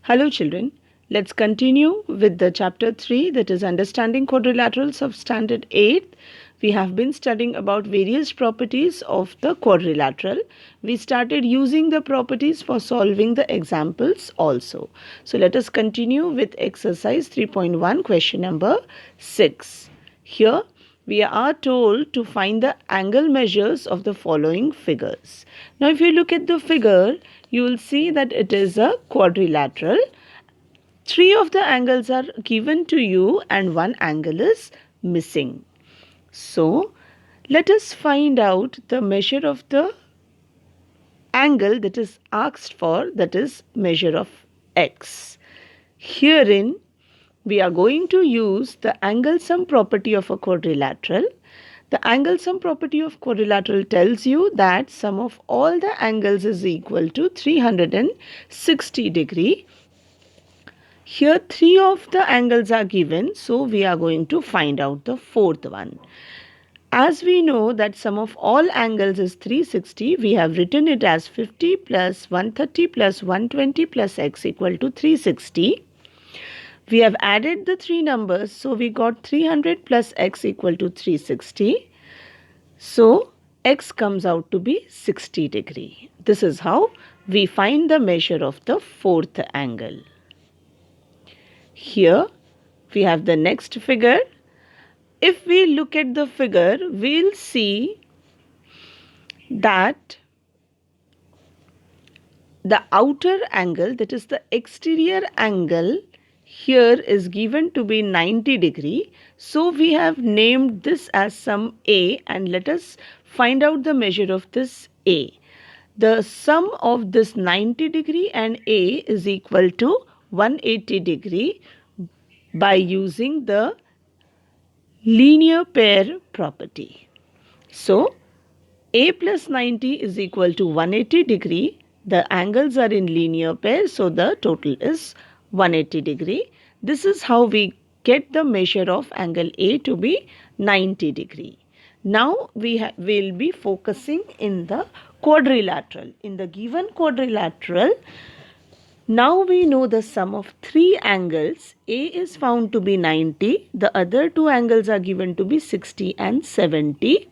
Hello children, let's continue with the chapter 3, that is understanding quadrilaterals of standard 8. We have been studying about various properties of the quadrilateral. We started using the properties for solving the examples also. So let us continue with exercise 3.1 question number 6. Here we are told to find the angle measures of the following figures. Now if you look at the figure, you will see that it is a quadrilateral. Three of the angles are given to you and one angle is missing. So let us find out the measure of the angle that is asked for, that is measure of x. Herein we are going to use the angle sum property of a quadrilateral. The angle sum property of quadrilateral tells you that sum of all the angles is equal to 360 degree. Here three of the angles are given, so we are going to find out the fourth one. As we know that sum of all angles is 360, we have written it as 50 plus 130 plus 120 plus x equal to 360. We have added the three numbers, so we got 300 plus x equal to 360. So x comes out to be 60 degree. This is how we find the measure of the fourth angle. Here we have the next figure. If we look at the figure, we'll see that the outer angle, that is the exterior angle, here is given to be 90 degree. So we have named this as sum A, and let us find out the measure of this A. The sum of this 90 degree and A is equal to 180 degree by using the linear pair property. So A plus 90 is equal to 180 degree. The angles are in linear pair, so the total is 180 degree. This is how we get the measure of angle A to be 90 degree. Now we will be focusing in the quadrilateral. In the given quadrilateral, now we know the sum of three angles. A is found to be 90. The other two angles are given to be 60 and 70.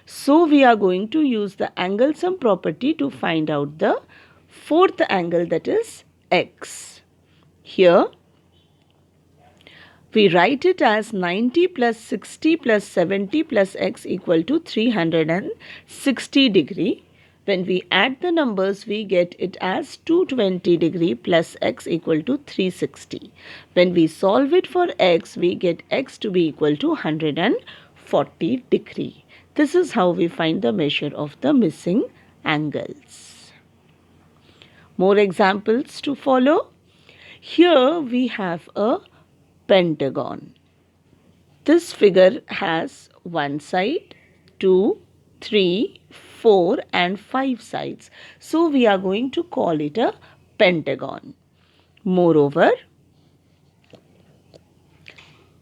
So we are going to use the angle sum property to find out the fourth angle, that is x. Here we write it as 90 plus 60 plus 70 plus x equal to 360 degree. When we add the numbers, we get it as 220 degree plus x equal to 360. When we solve it for x, we get x to be equal to 140 degree. This is how we find the measure of the missing angles. More examples to follow. Here we have a pentagon. This figure has one side, 2, 3, 4 and 5 sides. So we are going to call it a pentagon. Moreover,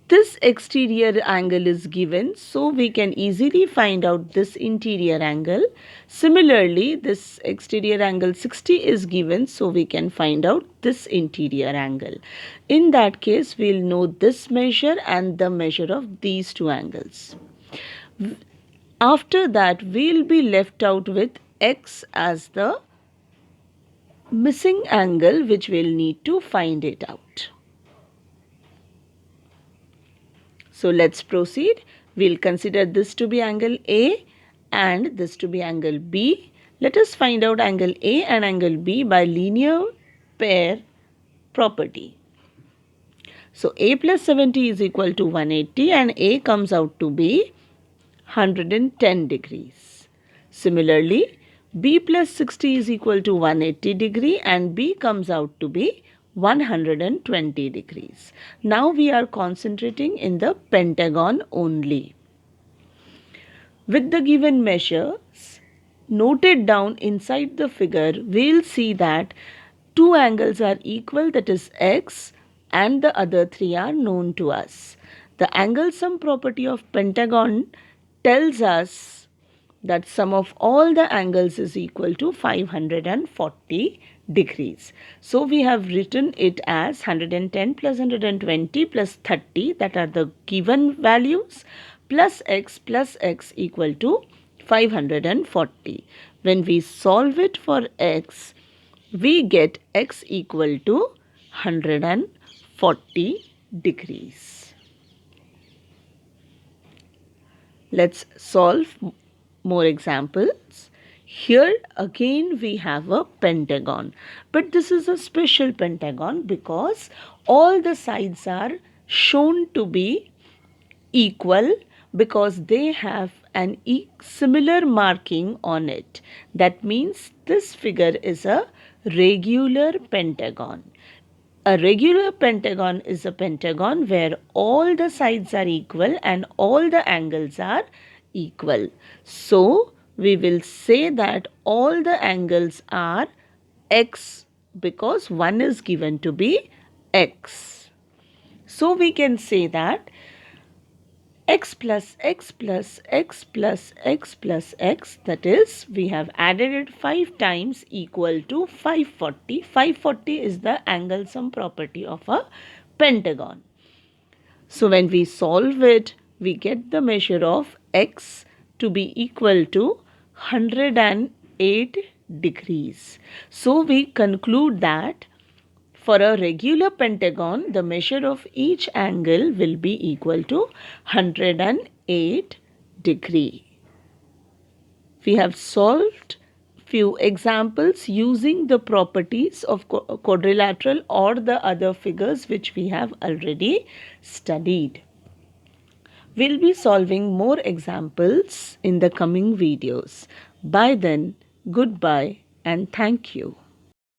this exterior angle is given, so we can easily find out this interior angle. Similarly, this exterior angle 60 is given, so we can find out this interior angle. In that case, we'll know this measure and the measure of these two angles. After that, we'll be left out with x as the missing angle, which we'll need to find it out. So let's proceed. We'll consider this to be angle A and this to be angle B. Let us find out angle A and angle B by linear pair property. So A plus 70 is equal to 180 and A comes out to be 110 degrees. Similarly, B plus 60 is equal to 180 degree and B comes out to be 120 degrees. Now we are concentrating in the pentagon only. With the given measures noted down inside the figure, we'll see that two angles are equal, that is x, and the other three are known to us. The angle sum property of pentagon tells us that sum of all the angles is equal to 540 degrees. So we have written it as 110 plus 120 plus 30, that are the given values, plus x equal to 540. When we solve it for x, we get x equal to 140 degrees. Let's solve more examples. Here again we have a pentagon, but this is a special pentagon because all the sides are shown to be equal because they have an similar marking on it. That means this figure is a regular pentagon. A regular pentagon is a pentagon where all the sides are equal and all the angles are equal. So, we will say that all the angles are x because 1 is given to be x. So, we can say that x plus x plus x plus x plus x, that is, we have added it 5 times, equal to 540. 540 is the angle sum property of a pentagon. So when we solve it, we get the measure of x to be equal to 108 degrees. So we conclude that for a regular pentagon, the measure of each angle will be equal to 108 degree. We have solved few examples using the properties of quadrilateral or the other figures which we have already studied. We'll be solving more examples in the coming videos. By then, goodbye and thank you.